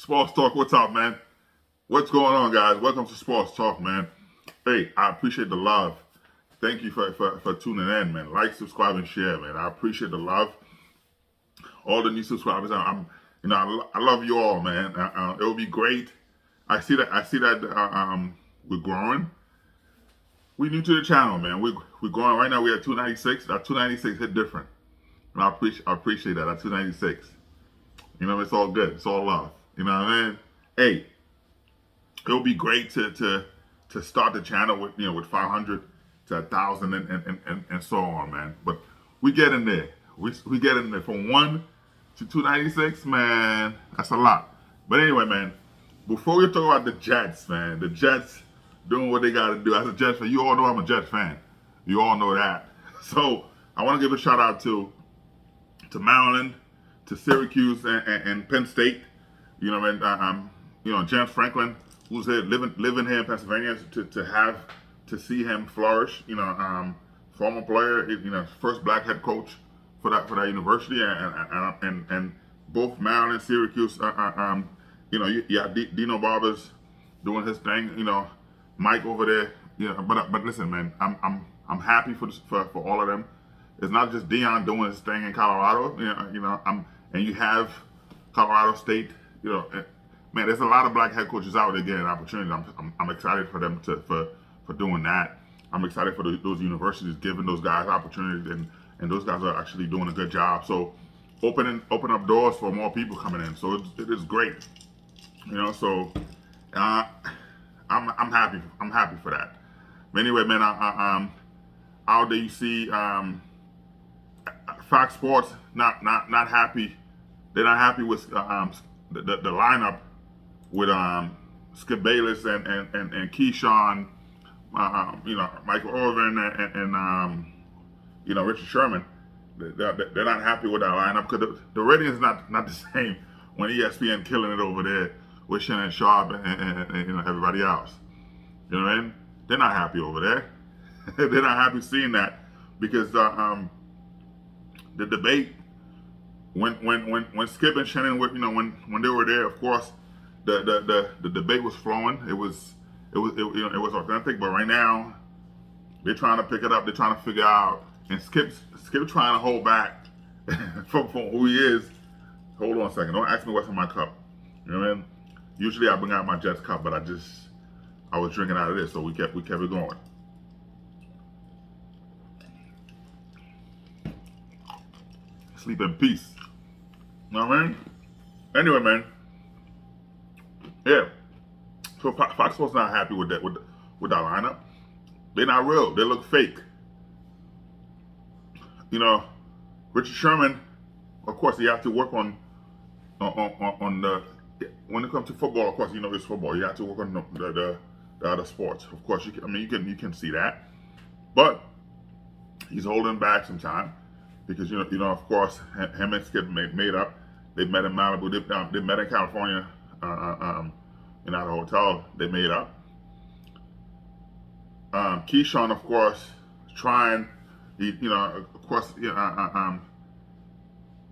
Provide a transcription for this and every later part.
Sports Talk, what's up, man? What's going on, guys? Welcome to Sports Talk, man. Hey, I appreciate the love. Thank you for tuning in, man. Like, subscribe, and share, man. I appreciate the love. All the new subscribers, I love you all, man. It will be great. I see that we're growing. We new to the channel, man. We're growing right now. We're at 296. That 296 hit different, and I appreciate that. That 296. It's all good. It's all love. You know what I mean? Hey, it'll be great to start the channel with 500 to 1,000 and so on, man. But we get in there. We get in there from 1 to 296, man. That's a lot. But anyway, man, before we talk about the Jets, man, the Jets doing what they got to do. As a Jets fan, you all know I'm a Jets fan. You all know that. So I want to give a shout out to Maryland, to Syracuse and Penn State. James Franklin, who's here living here in Pennsylvania, to see him flourish. Former player, first black head coach for that university, and both Maryland, Syracuse. Dino Barbers doing his thing. Mike over there. But listen, man, I'm happy for all of them. It's not just Dion doing his thing in Colorado. And you have Colorado State. Man, there's a lot of black head coaches out there getting opportunities. I'm excited for them for doing that. I'm excited for those universities giving those guys opportunities, and those guys are actually doing a good job. So open up doors for more people coming in. So it is great. So I'm happy. I'm happy for that. But anyway, man, out there you see Fox Sports not happy. They're not happy with the lineup with Skip Bayless and Keyshawn, Michael Irvin and Richard Sherman. They're not happy with that lineup because the rating is not the same when ESPN killing it over there with Shannon Sharp and everybody else. You know what I mean? They're not happy over there. They're not happy seeing that because the debate when Skip and Shannon were, when they were there, of course, the debate was flowing. It was authentic. But right now, they're trying to pick it up. They're trying to figure out, and Skip trying to hold back from who he is. Hold on a second. Don't ask me what's in my cup. You know what I mean? Usually I bring out my Jets cup, but I was drinking out of this, so we kept it going. Sleep in peace. You know what I mean? Anyway, man. Yeah. So Fox Sports not happy with that lineup. They're not real. They look fake. Richard Sherman, of course, he have to work on the when it comes to football. Of course, it's football. You have to work on the other sports. Of course, you can see that, but he's holding back some time because of course, him and Skip made up. They met in Malibu. They met in California, in that hotel. They made up. Keyshawn, of course, trying. Of course,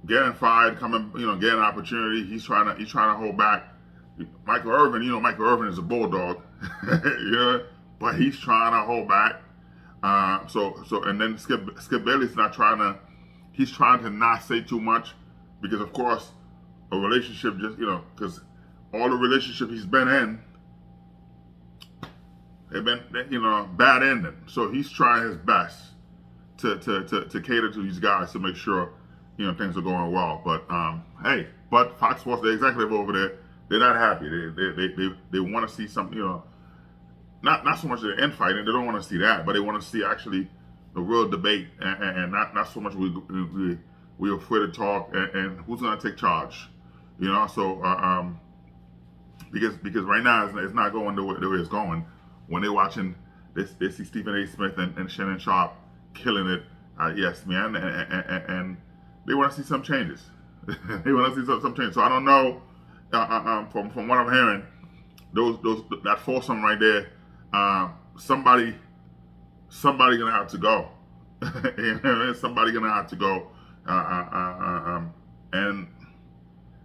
getting fired, getting an opportunity. He's trying to hold back. Michael Irvin, Michael Irvin is a bulldog, but he's trying to hold back. And then Skip Bayless he's trying to not say too much because, of course, a relationship because all the relationships he's been in, they've been, bad ending. So he's trying his best to cater to these guys to make sure, things are going well. But but Fox Sports, the executive over there, they're not happy. They want to see something, not so much the infighting. They don't want to see that, but they want to see actually the real debate and not so much we're afraid to talk and who's going to take charge, So because right now it's not going the way it's going. When they're watching, they see Stephen A. Smith and Shannon Sharp killing it at ESPN, and they want to see some changes. They want to see some changes. So I don't know. From what I'm hearing, that foursome right there, somebody gonna have to go. Somebody gonna have to go, and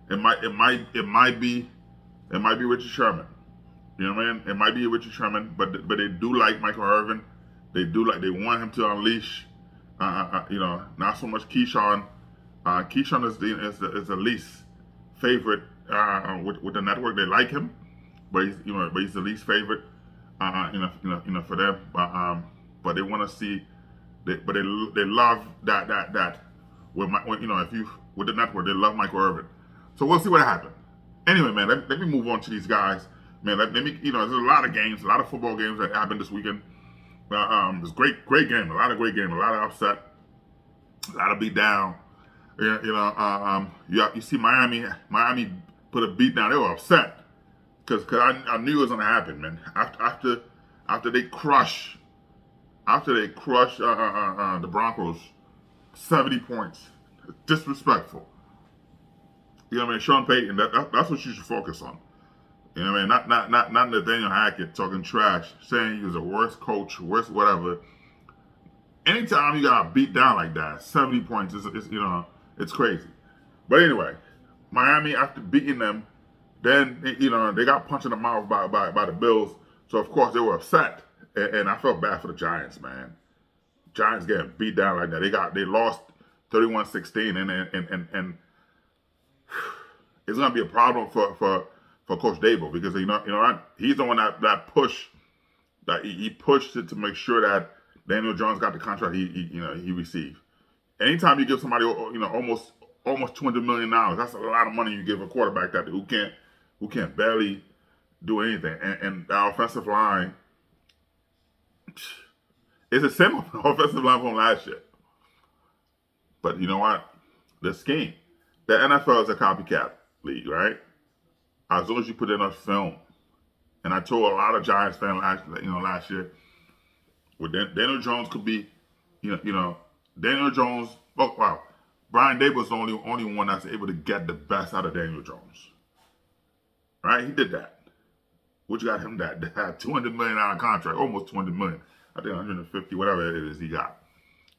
it might be It might be Richard Sherman. You know what I mean? It might be Richard Sherman, but they do like Michael Irvin. They want him to unleash. Not so much Keyshawn. Keyshawn is the least favorite with the network. They like him, but he's the least favorite. For them. But they want to see. They love that. If you with the network, they love Michael Irvin. So we'll see what happens. Anyway, man, let me move on to these guys. Man, let me, there's a lot of games, a lot of football games that happened this weekend. It's great game, a lot of great games, a lot of upset, a lot of beat down. You see Miami put a beat down. They were upset because I knew it was gonna happen, man. After they crush the Broncos, 70 points, disrespectful. You know what I mean? Sean Payton, that's what you should focus on. You know what I mean? Not Nathaniel Hackett talking trash, saying he was the worst coach, worst whatever. Anytime you got beat down like that, 70 points, it's crazy. But anyway, Miami, after beating them, then they got punched in the mouth by the Bills. So of course they were upset, and I felt bad for the Giants, man. Giants getting beat down like that. They lost 31-16, and it's gonna be a problem for Coach Dable because he's the one that pushed he pushed it to make sure that Daniel Jones got the contract he received. Anytime you give somebody almost $200 million, that's a lot of money you give a quarterback who can't barely do anything. And the offensive line is the same offensive line from last year. But you know what? The scheme. The NFL is a copycat league, right? As long as you put enough film. And I told a lot of Giants fans last year, well, Daniel Jones could be, Daniel Jones. Oh wow, Brian Dable's the only one that's able to get the best out of Daniel Jones. Right? He did that. Which got him that $200 million contract, almost $200 million. I think 150, whatever it is he got.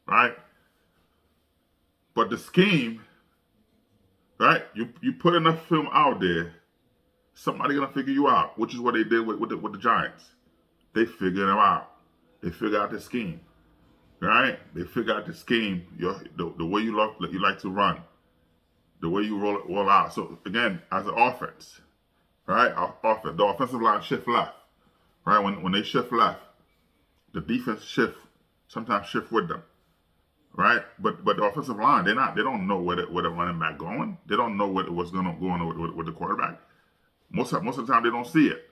Right? But the scheme, right? You put enough film out there, somebody gonna figure you out, which is what they did with the Giants. They figured them out. They figured out the scheme, right? They figured out the scheme, the way you like to run, the way you roll out. So again, as an offense, right? Offense, the offensive line shift left, right? When they shift left, the defense sometimes shift with them, right? But the offensive line, they don't know where the running back going. They don't know what's going on with the quarterback. Most of the time they don't see it.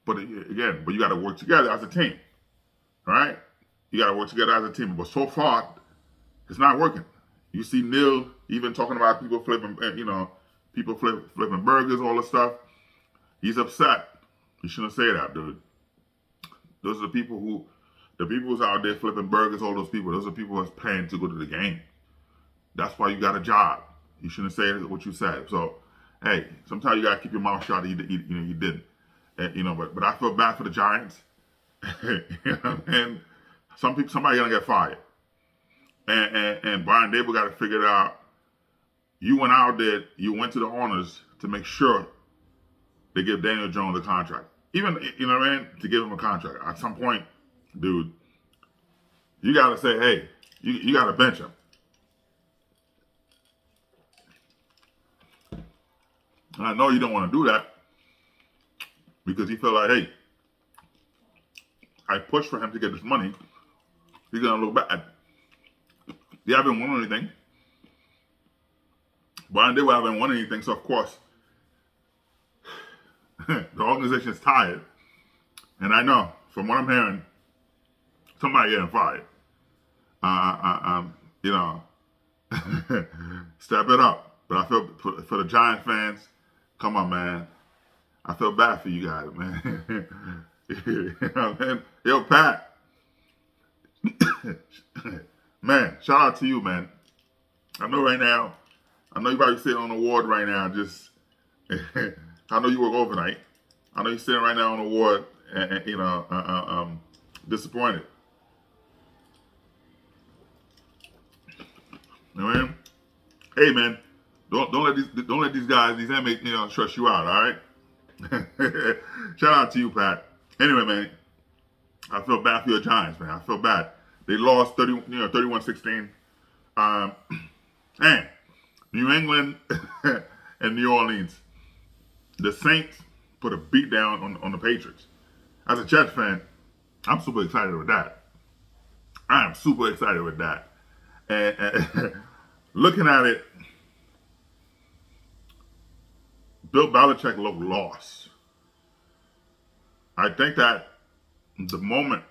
But again, you got to work together as a team, right? You got to work together as a team. But so far, it's not working. You see Neil even talking about people flipping burgers, all this stuff. He's upset. You shouldn't say that, dude. Those are the people who's out there flipping burgers, all those people. Those are people who's paying to go to the game. That's why you got a job. You shouldn't say what you said. So, hey, sometimes you got to keep your mouth shut. You didn't. And, but I feel bad for the Giants. And somebody gonna get fired. And Brian Dable got to figure it out. You went out there. You went to the owners to make sure they give Daniel Jones a contract. Even to give him a contract. At some point, dude, you got to say, hey, you got to bench him. And I know you don't want to do that because you feel like, hey, I pushed for him to get this money. He's going to look bad. They haven't won anything. Brian Dable haven't won anything, so of course, the organization is tired. And I know, from what I'm hearing, somebody getting fired. Step it up. But I feel for the Giant fans, come on, man. I feel bad for you guys, man. Man. Yo, Pat. Man, shout out to you, man. I know you probably sitting on the ward right now. Just, I know you work overnight. I know you're sitting right now on the ward, and disappointed. You know what I mean? Hey, man, don't let these guys, these inmates, stress you out. All right. Shout out to you, Pat. Anyway, man, I feel bad for your Giants, man. I feel bad. They lost 31-16. Um, and New England and New Orleans, the Saints put a beat down on the Patriots. As a Jets fan, I'm super excited with that. I am super excited with that. And looking at it, Bill Belichick looked lost. I think that the moment,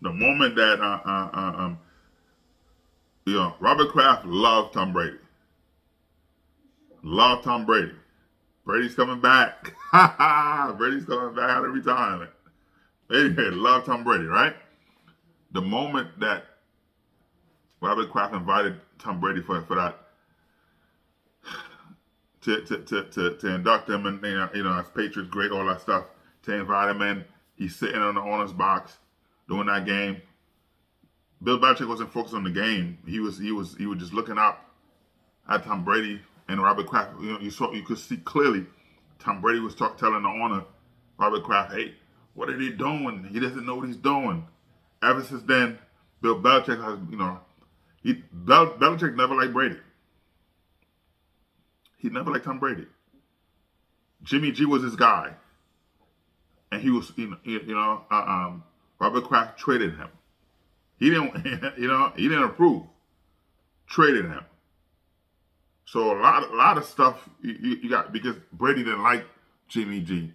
that Robert Kraft loved Tom Brady. Loved Tom Brady. Brady's coming back. Brady's coming back out every time. Anyway, love Tom Brady, right? The moment that Robert Kraft invited Tom Brady for that to induct him and as Patriots great, all that stuff, to invite him in, he's sitting on the owner's box doing that game. Bill Belichick wasn't focused on the game. He was just looking up at Tom Brady and Robert Kraft. You could see clearly Tom Brady was telling the owner, Robert Kraft, hey, what are they doing? He doesn't know what he's doing. Ever since then, Bill Belichick has, Belichick never liked Brady. He never liked Tom Brady. Jimmy G was his guy, and he was, Robert Kraft traded him. He didn't, he didn't approve. Traded him. So a lot of stuff you got, because Brady didn't like Jimmy G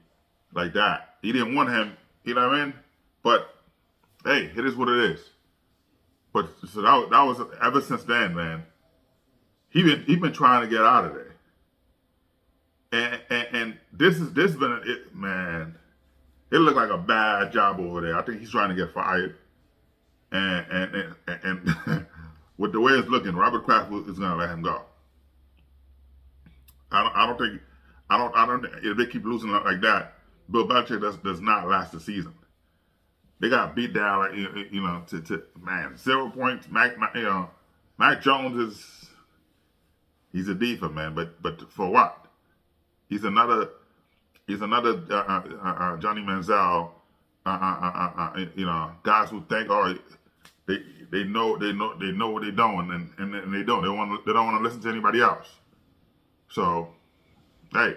like that. He didn't want him, you know what I mean? But hey, it is what it is. But so that was ever since then, man. He been trying to get out of there. And this been it, man. It looked like a bad job over there. I think he's trying to get fired. And with the way it's looking, Robert Kraft is gonna let him go. I don't think if they keep losing like that, Bill Belichick does not last the season. They got beat down, like to 0 points. Mac Jones he's a diva, man. But for what? He's another Johnny Manziel. Guys who think, oh, they know what they're doing, and they don't. They don't want to listen to anybody else. So, hey.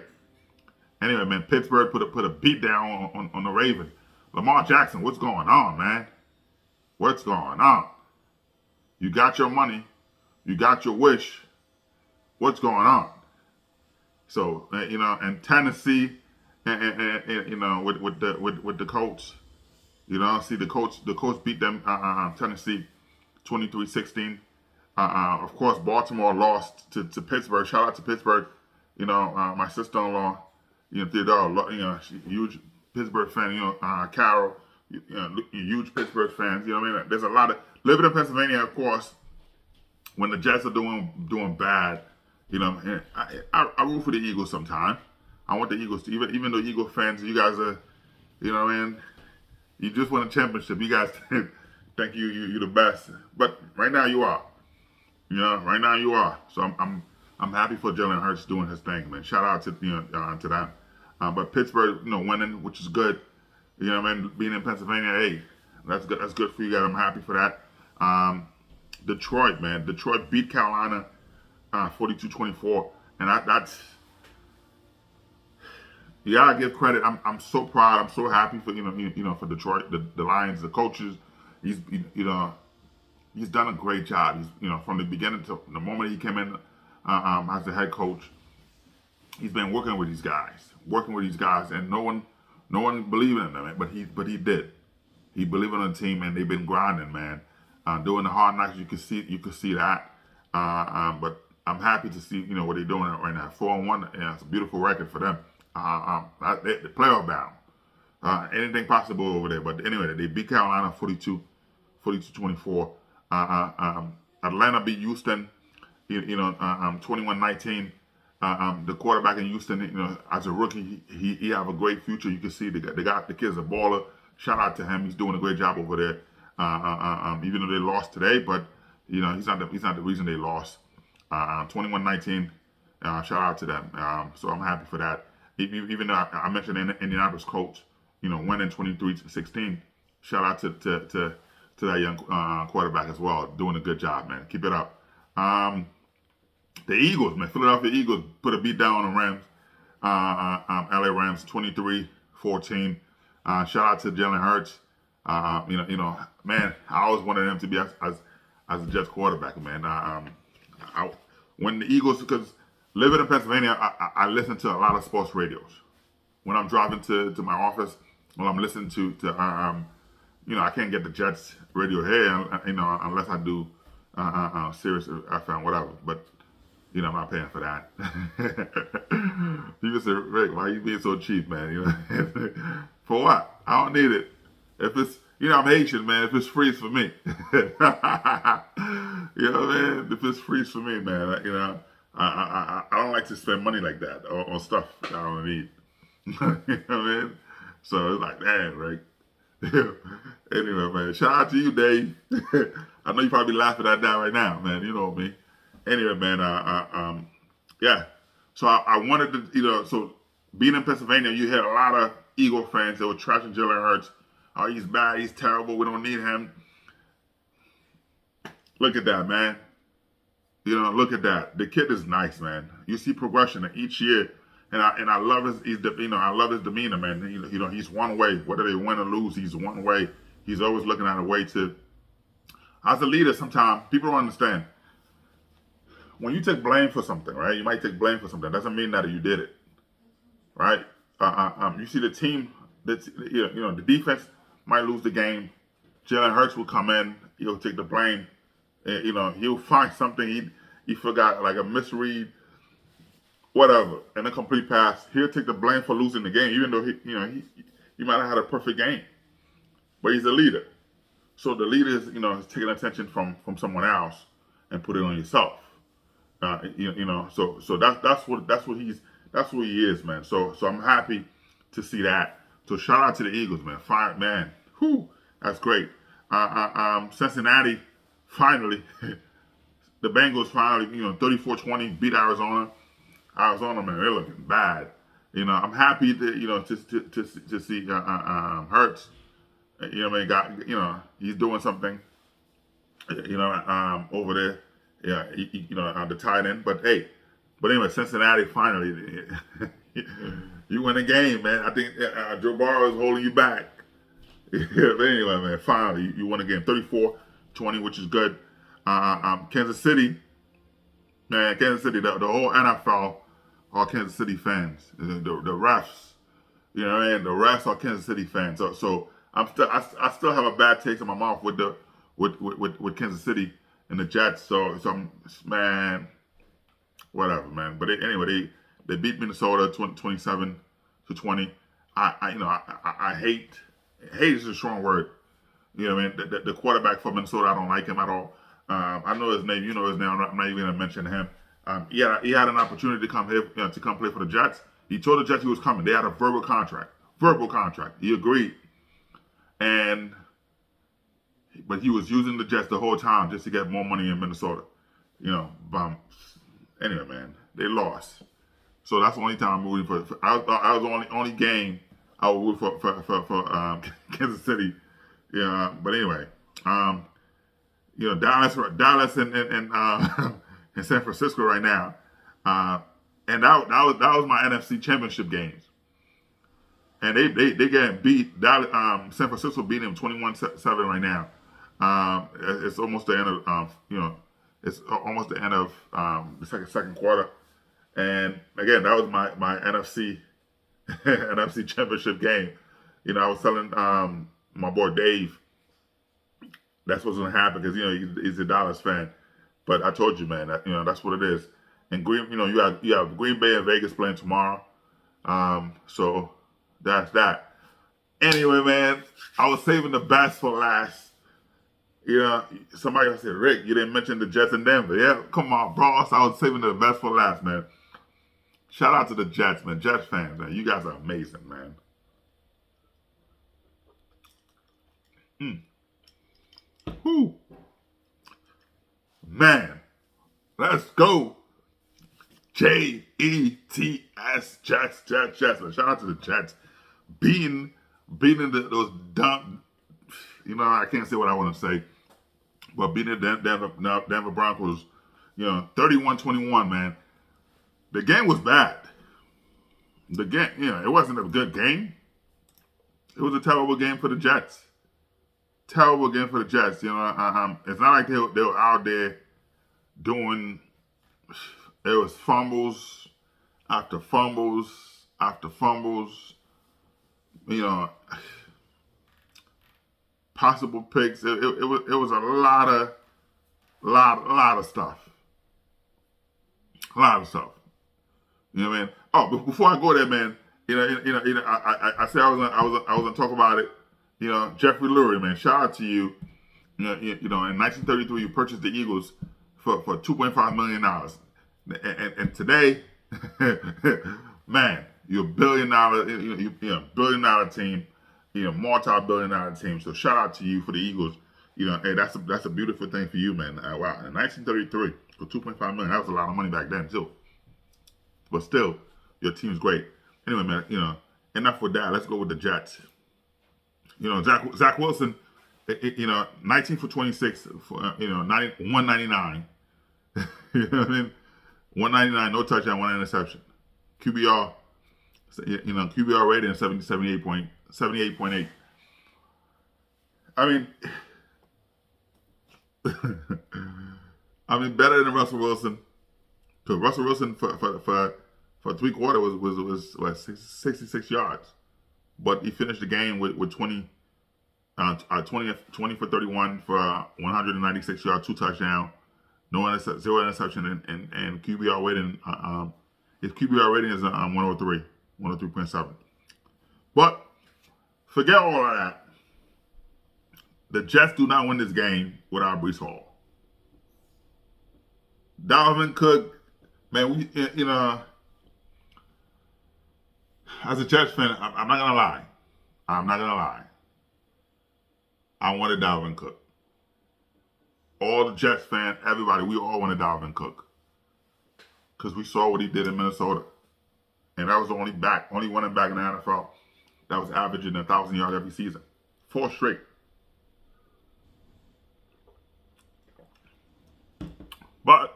Anyway, man, Pittsburgh put a beat down on the Ravens. Lamar Jackson, what's going on, man? What's going on? You got your money. You got your wish. What's going on? So, and Tennessee, and with the Colts, see the Colts beat them, Tennessee, 23-16. Of course, Baltimore lost to Pittsburgh. Shout out to Pittsburgh. My sister-in-law, Theodore, she's a huge Pittsburgh fan. Carol, huge Pittsburgh fans. You know what I mean? There's a lot of living in Pennsylvania, of course. When the Jets are doing bad, I root for the Eagles sometimes. I want the Eagles to, even though Eagle fans, you guys are, you just won a championship. You guys think you're the best, but right now you are. Right now you are. So I'm happy for Jalen Hurts doing his thing, man. Shout out to to them. But Pittsburgh, winning, which is good. Being in Pennsylvania, hey, that's good. That's good for you guys. I'm happy for that. Detroit, man. Detroit beat Carolina 42-24, and that's, you gotta give credit. I'm so proud. I'm so happy for for Detroit, the Lions, the coaches. He's done a great job. He's from the beginning to the moment he came in as the head coach. He's been working with these guys, and no one believed in him, but he did. He believed in the team, and they've been grinding, man. Doing the hard knocks, you could see that. But I'm happy to see what they're doing right now. 4-1, it's a beautiful record for them. They're playoff bound. Anything possible over there. But anyway, they beat Carolina 42-24. Atlanta beat Houston, 21-19. The quarterback in Houston, as a rookie, he have a great future. You can see the kid's a baller. Shout out to him. He's doing a great job over there. Even though they lost today, but he's not the reason they lost. 21-19. Shout out to them. So I'm happy for that. Even though I mentioned Indianapolis Colts, winning 23-16. Shout out to that young quarterback as well, doing a good job, man. Keep it up. The Eagles, man, Philadelphia Eagles put a beat down on the Rams. LA Rams 23-14. Shout out to Jalen Hurts. Man, I always wanted him to be as a Jets quarterback, man. When the Eagles, because living in Pennsylvania, I listen to a lot of sports radios. When I'm driving to my office, when I'm listening to I can't get the Jets radio here, unless I do Sirius FM, whatever. But I'm not paying for that. People say, Rick, why are you being so cheap, man? For what? I don't need it. If it's, I'm Haitian, man. If it's free, it's for me. You know what I mean? If it's free, it's for me, man. I don't like to spend money like that on stuff that I don't need. You know what I mean? So it's like, damn, right? Anyway, man, shout out to you, Dave. I know you probably laughing at that right now, man. You know me. Anyway, man, yeah. So I wanted to, so being in Pennsylvania, you had a lot of Eagle fans that were trashing Jalen Hurts. Oh, he's bad, he's terrible, we don't need him. Look at that, man. Look at that. The kid is nice, man. You see progression each year, and I love I love his demeanor, man. He's one way. Whether they win or lose, he's one way. He's always looking at a way to. As a leader, sometimes people don't understand. When you take blame for something, right? You might take blame for something. That doesn't mean that you did it, right? You see the team. The defense might lose the game. Jalen Hurts will come in. He'll take the blame. He'll find something he forgot, like a misread, whatever, and a complete pass. He'll take the blame for losing the game, even though he might have had a perfect game. But he's a leader. So the leader is taking attention from someone else and put it on yourself. So that's what he is, man. So I'm happy to see that. So shout out to the Eagles, man. Fine, man. Whew, that's great. Cincinnati finally, the Bengals finally, 34-20 beat Arizona. Arizona, man, they're looking bad. I'm happy that to see Hurts. He's doing something. Over there. Yeah, on the tight end. But anyway, Cincinnati finally, you win the game, man. I think Joe Burrow is holding you back. But anyway, man, finally you won the game, 34-20, which is good. Kansas City, man, the whole NFL are Kansas City fans. The refs, the refs are Kansas City fans. So I still have a bad taste in my mouth with Kansas City and the Jets. So I'm, man, whatever, man. But anyway, they beat Minnesota 27-20. I hate is a strong word. You know what I mean? The quarterback for Minnesota, I don't like him at all. I know his name. You know his name. I'm not even going to mention him. He had an opportunity to come here to come play for the Jets. He told the Jets he was coming. They had a verbal contract. He agreed. But he was using the Jets the whole time just to get more money in Minnesota. Anyway, man, they lost. So that's the only time I'm rooting for. I was the only game I would root for Kansas City. Yeah, but anyway, Dallas and San Francisco right now, and that was my NFC Championship games, and they getting beat. Dallas, San Francisco beating them 21-7 right now. It's almost the end of it's almost the end of the second quarter, and again that was my NFC NFC Championship game. I was telling my boy Dave that's what's gonna happen because he's a Dallas fan. But I told you, man, that, that's what it is. And you have Green Bay and Vegas playing tomorrow. So that's that. Anyway, man, I was saving the best for last. Somebody said, Rick, you didn't mention the Jets in Denver. Yeah, come on, boss. I was saving the best for last, man. Shout out to the Jets, man. Jets fans, man. You guys are amazing, man. Whew. Man, let's go. Jets, Jets. Shout out to the Jets. Beating those dumb, I can't say what I want to say, but beating the Denver Broncos, 31-21, man. The game was bad. The game, it wasn't a good game. It was a terrible game for the Jets. Terrible game for the Jets. It's not like they were out there doing. It was fumbles after fumbles after fumbles. Possible picks. It was a lot of stuff. A lot of stuff. You know what I mean? Oh, but before I go there, man, I said I was gonna talk about it. Jeffrey Lurie, man, shout out to you. In 1933, you purchased the Eagles for $2.5 million, and today, man, you're a $1 billion dollar team, multi-billion dollar team. So shout out to you for the Eagles. Hey, that's a beautiful thing for you, man. Wow, in 1933 for $2.5 million, that was a lot of money back then too. But still, your team's great. Anyway, man, enough with that. Let's go with the Jets. Zach Wilson, 19 for 26, for, 199. You know what I mean? 199, no touchdown, one interception. QBR, QBR rating 78.8. I mean, better than Russell Wilson. Because Russell Wilson for 3 quarters was 66 yards, but he finished the game with 20 for 31 for 196 yards, 2 touchdowns, 0 interception, and QBR rating. His QBR rating is 103, 103.7. But forget all of that. The Jets do not win this game without Breece Hall. Dalvin Cook. Man, as a Jets fan, I'm not gonna lie. I wanted Dalvin Cook. All the Jets fans, everybody, we all wanted Dalvin Cook because we saw what he did in Minnesota, and that was the only running back in the NFL that was averaging 1,000 yards every season, 4 straight. But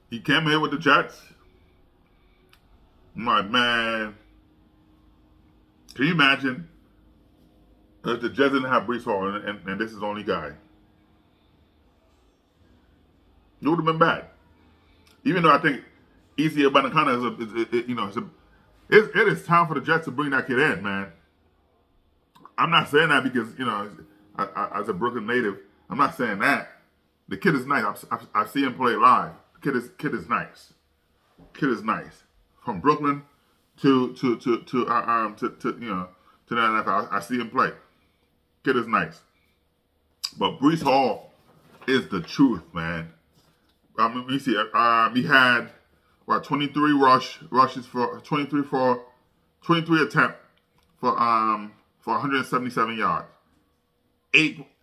he came here with the Jets. I'm like, man, can you imagine if the Jets didn't have Breece Hall and this is the only guy? It would have been bad. Even though I think Easy Abanikanda it is time for the Jets to bring that kid in, man. I'm not saying that because, as a Brooklyn native, I'm not saying that. The kid is nice. I see him play live. Kid is nice. Kid is nice. From Brooklyn to the NFL, I see him play. Kid is nice. But Breece Hall is the truth, man. Let me see. He had 23 rushes for 23 attempt for 177 yards.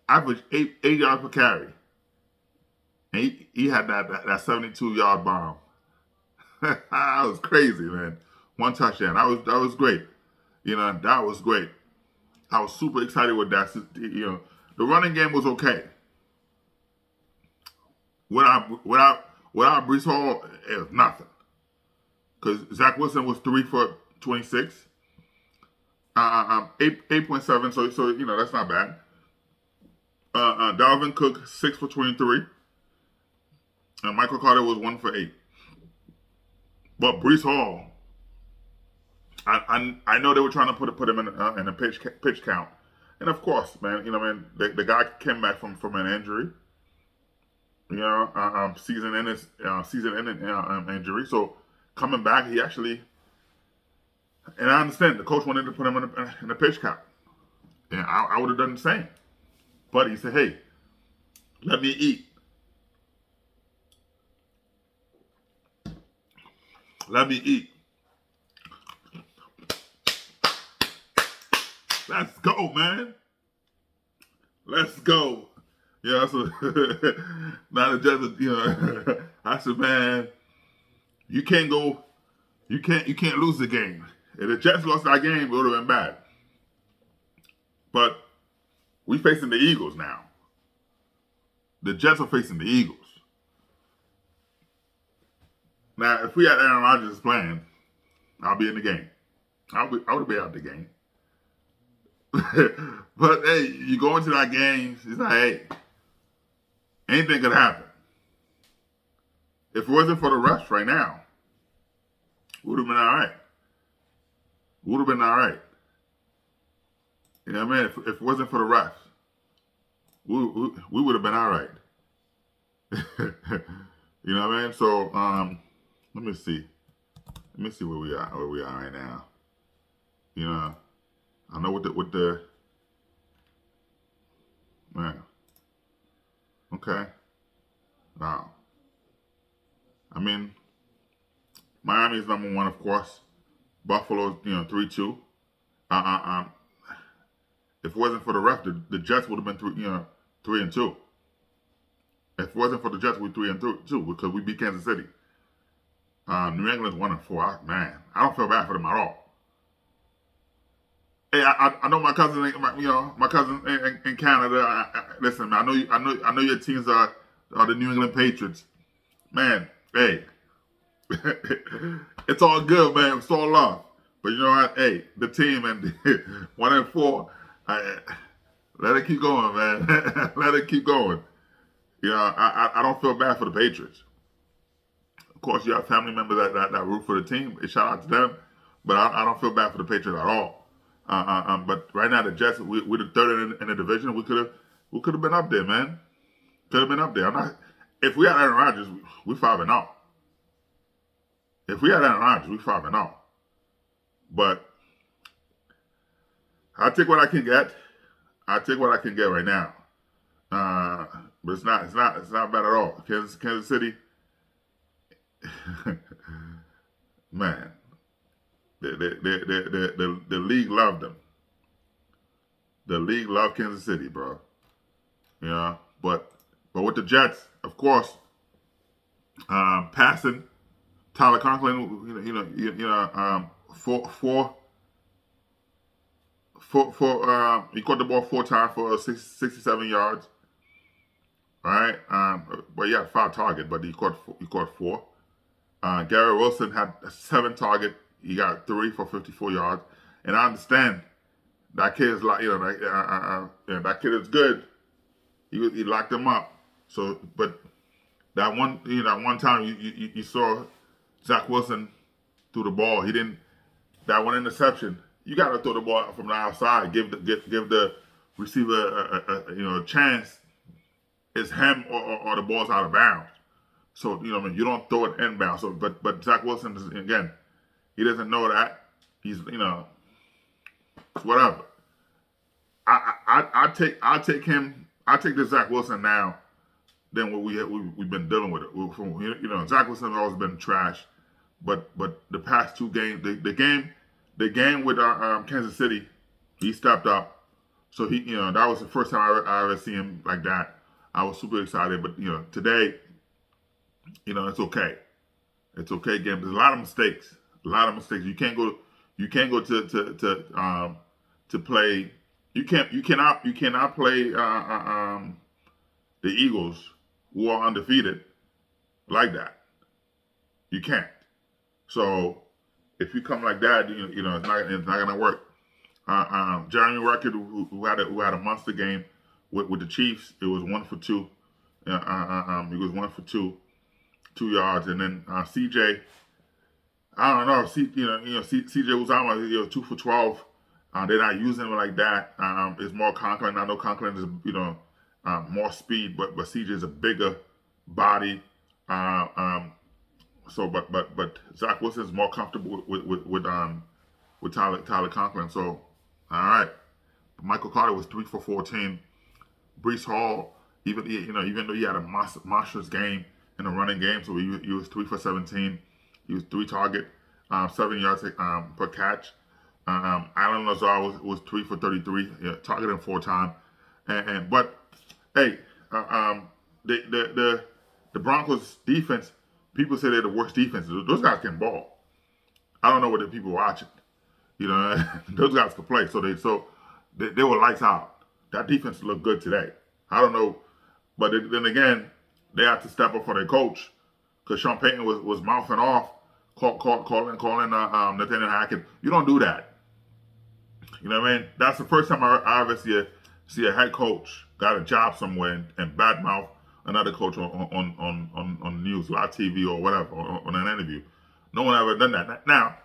Average 8 yards per carry. And he had that 72-yard bomb. That was crazy, man. 1 touchdown. That was great. That was great. I was super excited with that. The running game was okay. Without Breece Hall, it was nothing. Because Zach Wilson was 3 for 26. 8.7, so that's not bad. Dalvin Cook, 6 for 23. And Michael Carter was 1 for 8. But Breece Hall, I know they were trying to put him in a pitch count, and of course, man, the guy came back from an injury, season-ending injury. So coming back, he actually, and I understand the coach wanted to put him in a pitch count, and I would have done the same, but he said, "Hey, let me eat." Let me eat. Let's go, man. Let's go. Yeah, so now the Jets, I said, man, you can't go. You can't lose the game. If the Jets lost that game, it would have been bad. But we facing the Eagles now. The Jets are facing the Eagles. Now, if we had Aaron Rodgers playing, I'll be in the game. I would be out the game. But hey, you go into that game, it's like, hey, anything could happen. If it wasn't for the refs right now, would have been all right. Would have been all right. You know what I mean? If it wasn't for the refs, we would have been all right. You know what I mean? So let me see. Let me see where we are right now. You know, I know with the man. Okay. Wow. I mean, Miami's number one, of course. Buffalo's 3-2. If it wasn't for the ref, the Jets would have been 3-2. If it wasn't for the Jets, we'd 3-2 because we beat Kansas City. New England's 1-4. Man, I don't feel bad for them at all. Hey, I know my cousin, my cousin in Canada. Listen, man, I know your teams are the New England Patriots. Man, hey, it's all good, man. It's all love. But you know what? Hey, the team and 1-4. Let it keep going, man. Let it keep going. You know, I don't feel bad for the Patriots. Of course, you have family members that root for the team. Shout out to them. But I don't feel bad for the Patriots at all. But right now, the Jets, we're the third in the division. We could have been up there, man. Could have been up there. If we had Aaron Rodgers, we're 5-0. If we had Aaron Rodgers, we're 5-0. But I take what I can get. I take what I can get right now. But it's not bad at all. Kansas City, man, the league loved them. The league loved Kansas City, bro. You know, but with the Jets, of course, passing Tyler Conklin, he caught the ball 4 times for 67 yards. All right, well, he had 5 targets, but he caught 4. Gary Wilson had 7 targets. He got 3 for 54 yards. And I understand that kid is like, that kid is good. He locked him up. So, but that one time you saw Zach Wilson threw the ball. He didn't. That one interception. You got to throw the ball from the outside. Give the receiver a chance. It's him or the ball's out of bounds. So you don't throw it inbound. So but Zach Wilson is, again, he doesn't know that. He's whatever. I take him. I take the Zach Wilson now than what we've been dealing with it. Zach Wilson has always been trash, but the past 2 games, the game with Kansas City, he stepped up. So that was the first time I ever see him like that. I was super excited, but today, it's okay. It's okay. Again, there's a lot of mistakes. You can't go to play. You cannot play the Eagles, who are undefeated, like that. You can't. So if you come like that, it's not gonna work. Jeremy Ruckert, who had a monster game with the Chiefs, it was 1 for 2. He was 1 for 2 yards, and then CJ. I don't know. CJ Uzomah, 2 for 12. They're not using him like that. It's more Conklin. I know Conklin is more speed, but CJ is a bigger body. So, but Zach Wilson is more comfortable with Tyler Conklin. So, all right. Michael Carter was 3 for 14. Breece Hall, even though he had a monstrous game in the running game, so he was 3 for 17. He was 3 target, 7 yards per catch. Allen Lazard was 3 for 33, targeting 4 times. But hey, the Broncos defense People say they're the worst defense. Those guys can ball. I don't know what the people watching. You know, those guys can play. So they were lights out. That defense looked good today. I don't know, but then again, they had to step up for their coach because Sean Payton was mouthing off, calling Nathaniel Hackett. You don't do that. You know what I mean? That's the first time I ever see a head coach got a job somewhere and badmouth another coach on news, live TV or whatever, on an interview. No one ever done that. Now,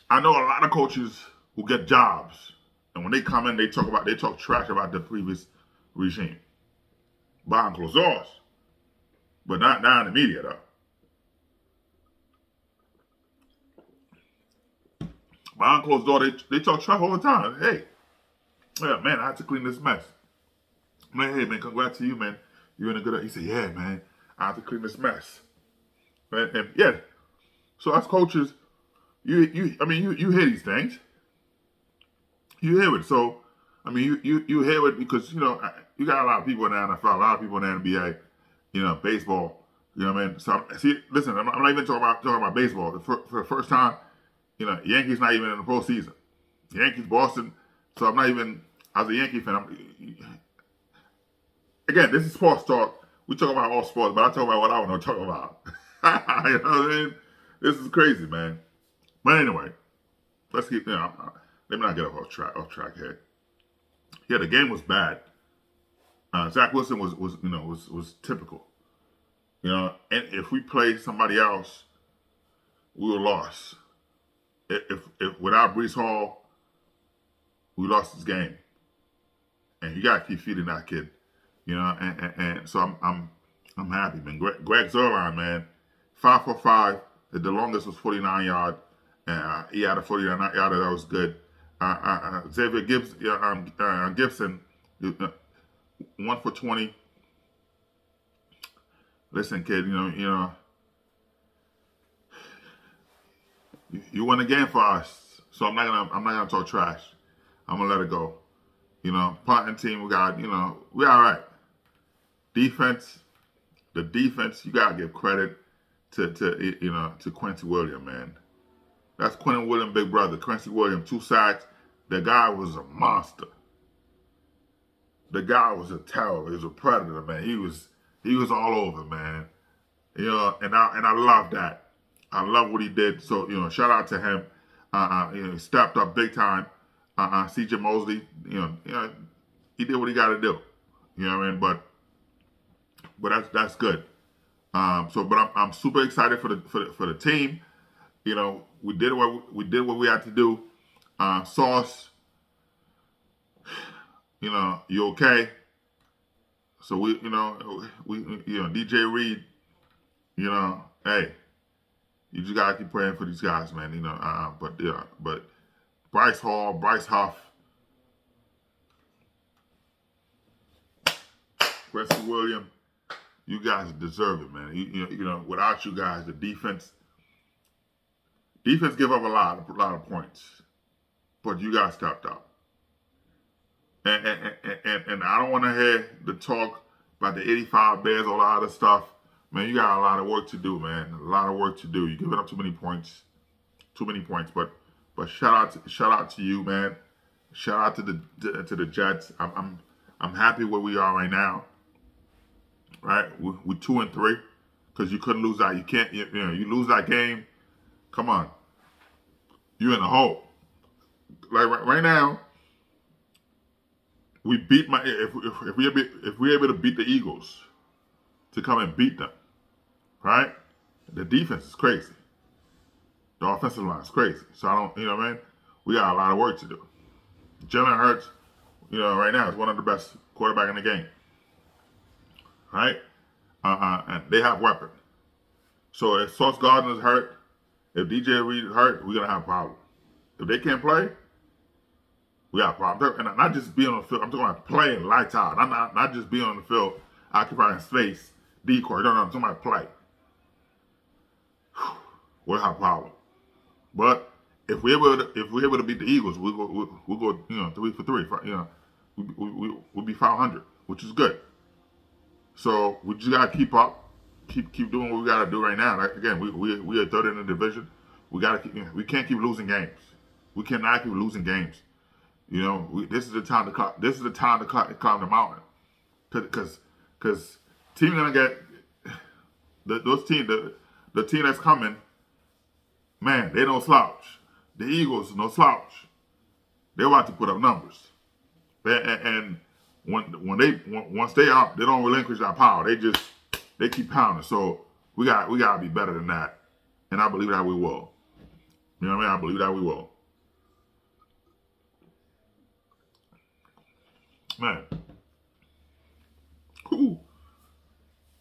I know a lot of coaches who get jobs, and when they come in, they talk trash about the previous regime behind closed doors, but not in the media though. Behind closed doors, they talk trash all the time. Hey, yeah, man, I had to clean this mess. Man, hey, man, congrats to you, man. You're in a good. He said, yeah, man, I have to clean this mess. And yeah, so as coaches, you hear these things. You hear it. So, I mean, you hear it because, you know, you got a lot of people in the NFL, a lot of people in the NBA, you know, baseball. You know what I mean? So, see, listen, I'm not even talking about baseball. For the first time, you know, Yankees not even in the postseason. Yankees, Boston. So I'm not even, as a Yankee fan, again, this is sports talk. We talk about all sports, but I talk about what I want to talk about. You know what I mean? This is crazy, man. But anyway, let's keep, you know, let me not get off track here. Yeah, the game was bad. Zach Wilson was typical. You know, and if we played somebody else, we were lost. If without Breece Hall, we lost this game. And you gotta keep feeding that kid. You know, and so I'm happy, man. Greg Zuerlein, man, 5 for 5. The longest was 49 yard. He had a 49 yard that was good. Xavier Gibson, 1 for 20. Listen, kid, you won the game for us, so I'm not gonna talk trash. I'm gonna let it go. You know, punting team, we all right. Defense, the defense, you gotta give credit to Quincy Williams, man. That's Quentin Williams' big brother, Quincy Williams, 2 sacks. The guy was a monster. The guy was a terror. He was a predator, man. He was all over, man. You know, and I love that. I love what he did. So, shout out to him. He stepped up big time. CJ Mosley, he did what he got to do. You know what I mean? But that's good. But I'm super excited for the team. You know, we did what we had to do. Sauce, you okay? So we DJ Reed, hey, you just gotta keep praying for these guys, man. But Breece Hall, Bryce Huff, Quincy Williams, you guys deserve it, man. Without you guys, the defense give up a lot of points, but you guys stepped up. And I don't want to hear the talk about the 85 Bears, all that other stuff. Man, you got a lot of work to do, man. A lot of work to do. You're giving up too many points. But shout out to you, man. Shout out to the Jets. I'm happy where we are right now. Right, we're 2-3 because you couldn't lose that. You can't. You lose that game. Come on, you're in the hole. Like right now, we beat if we're able to beat the Eagles, to come and beat them, right? The defense is crazy. The offensive line is crazy. So I don't, man, we got a lot of work to do. Jalen Hurts, right now is one of the best quarterback in the game, right? And they have weapons. So if Sauce Gardner's hurt, if DJ Reed is hurt, we're gonna have a problem. If they can't play, we got a problem. And not just being on the field. I'm talking about playing lights out. I'm not just being on the field, occupying space, decoy. No, I'm talking about play. We'll have a problem. But if we're able to beat the Eagles, we'll go 3 for 3. We'll be 500, which is good. So we just gotta keep up, keep doing what we got to do right now. Like again, we are third in the division. We can't keep losing games. We cannot keep losing games. You know, this is the time to climb the mountain. Because team gonna get the team that's coming. Man, they don't slouch. The Eagles no slouch. They're about to put up numbers. And once they up, they don't relinquish that power. They keep pounding. So we gotta be better than that. And I believe that we will. You know what I mean? I believe that we will. Man. Cool.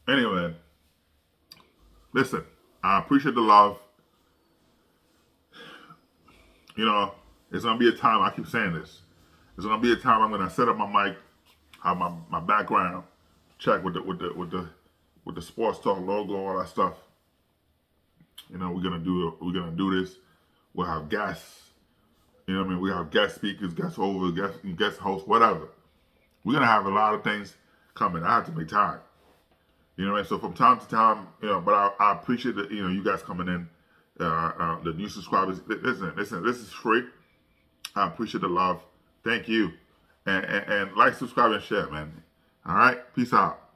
Anyway, listen, I appreciate the love. You know, it's gonna be a time, I keep saying this. It's gonna be a time I'm gonna set up my mic, have my background, check with the sports talk logo, all that stuff. You know, we're gonna do this. We'll have guests. You know what I mean? We have guest speakers, guest holders, guest hosts, whatever. We're gonna have a lot of things coming. I have to make time. You know what I mean? So from time to time, you know, but I appreciate that, you know, you guys coming in, the new subscribers. Listen, this is free. I appreciate the love. Thank you. And like, subscribe, and share, man. All right? Peace out.